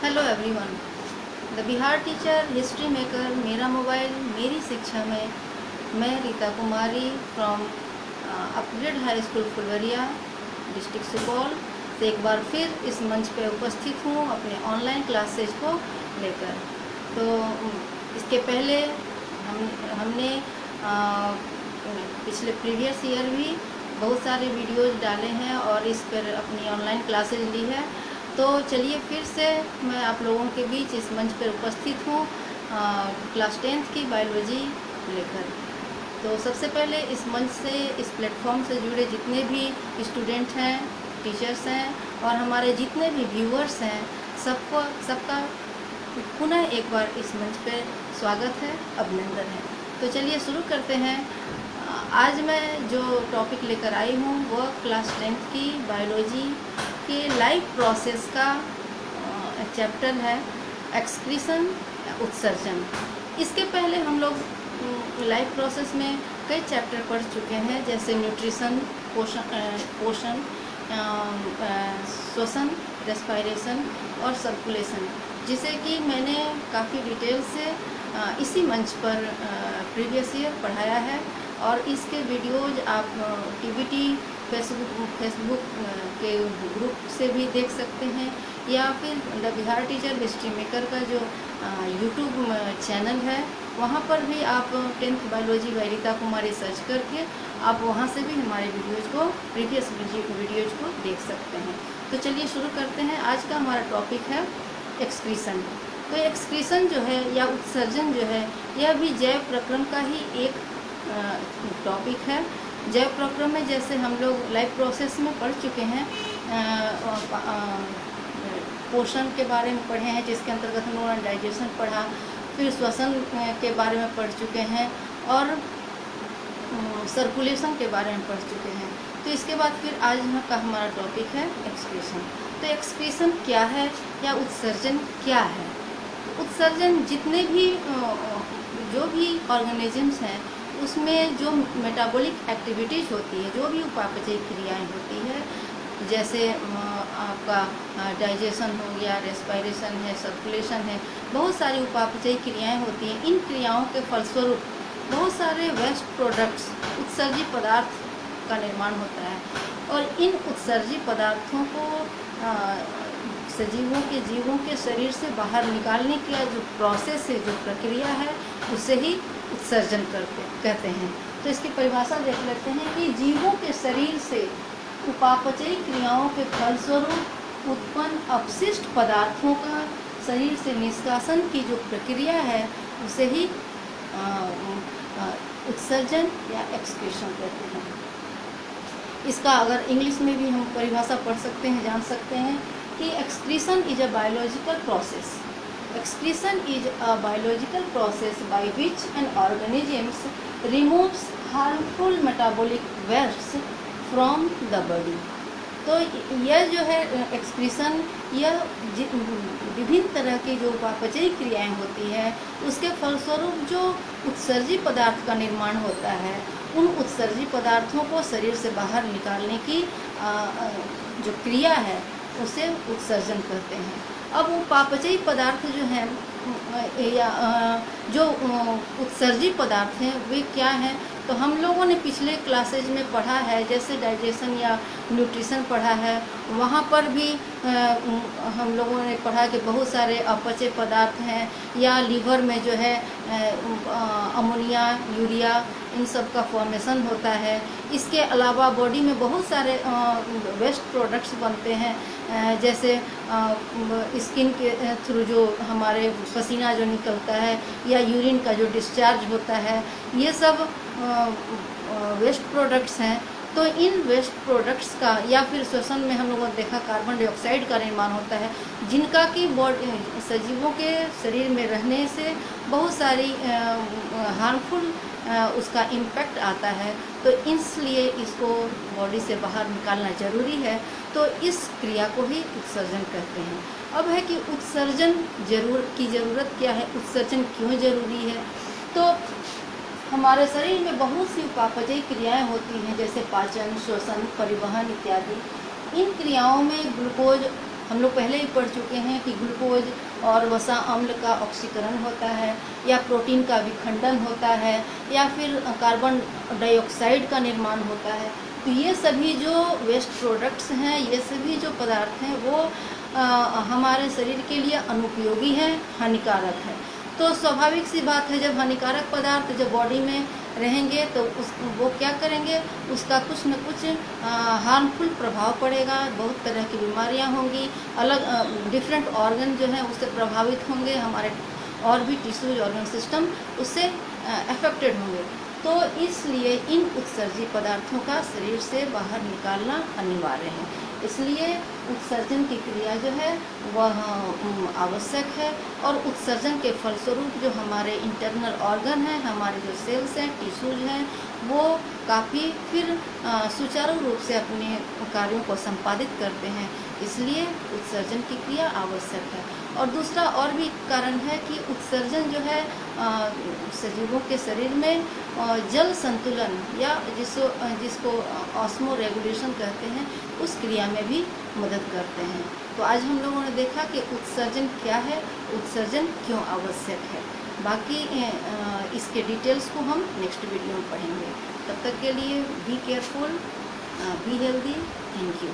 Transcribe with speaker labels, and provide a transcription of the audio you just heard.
Speaker 1: Hello everyone. The Bihar teacher history maker मेरा mobile मेरी शिक्षा में मैं Rita Kumari from upgrade high school Phulwaria district Supaul से एक बार फिर इस मंच पे उपस्थित हूँ अपने ऑनलाइन क्लासेज को लेकर। तो इसके पहले हमने पिछले प्रीवियस ईयर भी बहुत सारे वीडियोज़ डाले हैं और इस पर अपनी ऑनलाइन क्लासेज ली है। तो चलिए फिर से मैं आप लोगों के बीच इस मंच पर उपस्थित हूँ क्लास 10th की बायोलॉजी लेकर। तो सबसे पहले इस मंच से, इस प्लेटफॉर्म से जुड़े जितने भी स्टूडेंट हैं, टीचर्स हैं और हमारे जितने भी व्यूअर्स हैं, सबका पुनः एक बार इस मंच पर स्वागत है, अभिनंदन है। तो चलिए शुरू करते हैं। आज मैं जो टॉपिक लेकर आई हूँ वह क्लास 10th की बायोलॉजी के लाइफ प्रोसेस का चैप्टर है, एक्सक्रीशन, उत्सर्जन। इसके पहले हम लोग लाइफ प्रोसेस में कई चैप्टर पढ़ चुके हैं, जैसे न्यूट्रिशन, पोषण, श्वसन, रेस्पिरेशन और सर्कुलेशन, जिसे कि मैंने काफ़ी डिटेल से इसी मंच पर प्रीवियस ईयर पढ़ाया है। और इसके वीडियोज आप टीवीटी फेसबुक के ग्रुप से भी देख सकते हैं, या फिर the Bihar teacher history maker का जो यूट्यूब चैनल है वहाँ पर भी आप 10th biology by Rita Kumari search करके आप वहाँ से भी हमारे वीडियोज़ को, प्रीवियस वीडियोज़ को देख सकते हैं। तो चलिए शुरू करते हैं। आज का हमारा टॉपिक है एक्सक्रीशन। तो एक्सक्रीशन जो है या उत्सर्जन जो है, यह भी जैव प्रक्रम का ही एक टॉपिक है। जैव प्रक्रम में जैसे हम लोग लाइफ प्रोसेस में पढ़ चुके हैं, पोषण के बारे में पढ़े हैं, जिसके अंतर्गत हम लोगों ने डाइजेशन पढ़ा, फिर श्वसन के बारे में पढ़ चुके हैं और सर्कुलेशन के बारे में पढ़ चुके हैं। तो इसके बाद फिर आज का हमारा टॉपिक है एक्सक्रीशन। तो एक्सक्रीशन क्या है या उत्सर्जन क्या है? उत्सर्जन जितने भी जो भी ऑर्गेनिजम्स हैं उसमें जो मेटाबॉलिक एक्टिविटीज़ होती है, जो भी उपापचयी क्रियाएं होती है, जैसे आपका डाइजेशन हो गया, रेस्पिरेशन है, सर्कुलेशन है, बहुत सारी उपापचयी क्रियाएं होती हैं। इन क्रियाओं के फलस्वरूप बहुत सारे वेस्ट प्रोडक्ट्स, उत्सर्जी पदार्थ का निर्माण होता है। और इन उत्सर्जी पदार्थों को जीवों के शरीर से बाहर निकालने का जो प्रोसेस है, जो प्रक्रिया है, उसे ही उत्सर्जन कहते हैं। तो इसकी परिभाषा देख लेते हैं कि जीवों के शरीर से उपापचयी क्रियाओं के फलस्वरूप उत्पन्न अपशिष्ट पदार्थों का शरीर से निष्कासन की जो प्रक्रिया है, उसे ही उत्सर्जन या एक्सक्रीशन कहते हैं। इसका अगर इंग्लिश में भी हम परिभाषा पढ़ सकते हैं, जान सकते हैं कि excretion is a biological process. Excretion is a biological process by which an organism removes harmful metabolic waste from the body। तो यह जो है एक्सक्रीशन, यह विभिन्न तरह की जो उपापचयी क्रियाएं होती है, उसके फलस्वरूप जो उत्सर्जी पदार्थ का निर्माण होता है, उन उत्सर्जी पदार्थों को शरीर से बाहर निकालने की जो क्रिया है, उसे उत्सर्जन कहते हैं। अब उपापचयी पदार्थ जो हैं या जो उत्सर्जी पदार्थ हैं, वे क्या हैं? तो हम लोगों ने पिछले क्लासेज में पढ़ा है, जैसे डाइजेशन या न्यूट्रिशन पढ़ा है, वहाँ पर भी हम लोगों ने पढ़ा कि बहुत सारे अपचय पदार्थ हैं, या लीवर में जो है अमोनिया, यूरिया, इन सब का फॉर्मेशन होता है। इसके अलावा बॉडी में बहुत सारे वेस्ट प्रोडक्ट्स बनते हैं, जैसे स्किन के थ्रू जो हमारे पसीना जो निकलता है, या यूरिन का जो डिस्चार्ज होता है, ये सब वेस्ट प्रोडक्ट्स हैं। तो इन वेस्ट प्रोडक्ट्स का, या फिर श्वसन में हम लोगों ने देखा कार्बन डाइऑक्साइड का निर्माण होता है, जिनका कि सजीवों के शरीर में रहने से बहुत सारी हार्मफुल उसका इम्पैक्ट आता है। तो इसलिए इसको बॉडी से बाहर निकालना ज़रूरी है। तो इस क्रिया को ही उत्सर्जन कहते हैं। अब है कि उत्सर्जन की ज़रूरत क्या है, उत्सर्जन क्यों ज़रूरी है? तो हमारे शरीर में बहुत सी उपापचयी क्रियाएं होती हैं, जैसे पाचन, श्वसन, परिवहन इत्यादि। इन क्रियाओं में ग्लूकोज हम लोग पहले ही पढ़ चुके हैं कि ग्लूकोज और वसा अम्ल का ऑक्सीकरण होता है, या प्रोटीन का विखंडन होता है, या फिर कार्बन डाइऑक्साइड का निर्माण होता है। तो ये सभी जो वेस्ट प्रोडक्ट्स हैं, ये सभी जो पदार्थ हैं वो हमारे शरीर के लिए अनुपयोगी है, हानिकारक है। तो स्वाभाविक सी बात है, जब हानिकारक पदार्थ जब बॉडी में रहेंगे तो वो क्या करेंगे, उसका कुछ न कुछ हार्मफुल प्रभाव पड़ेगा, बहुत तरह की बीमारियां होंगी, अलग डिफरेंट ऑर्गन जो हैं उससे प्रभावित होंगे, हमारे और भी टिश्यूज ऑर्गन सिस्टम उससे अफेक्टेड होंगे। तो इसलिए इन उत्सर्जी पदार्थों का शरीर से बाहर निकालना अनिवार्य है। इसलिए उत्सर्जन की क्रिया जो है वह आवश्यक है, और उत्सर्जन के फलस्वरूप जो हमारे इंटरनल ऑर्गन हैं, हमारे जो सेल्स हैं, टिश्यूज हैं, वो काफ़ी फिर सुचारू रूप से अपने कार्यों को संपादित करते हैं। इसलिए उत्सर्जन की क्रिया आवश्यक है। और दूसरा और भी कारण है कि उत्सर्जन जो है सजीवों के शरीर में जल संतुलन या जिसको ऑस्मो रेगुलेशन कहते हैं, उस क्रिया में भी मदद करते हैं। तो आज हम लोगों ने देखा कि उत्सर्जन क्या है, उत्सर्जन क्यों आवश्यक है। बाकी इसके डिटेल्स को हम नेक्स्ट वीडियो में पढ़ेंगे। तब तक के लिए be careful, be healthy. Thank you.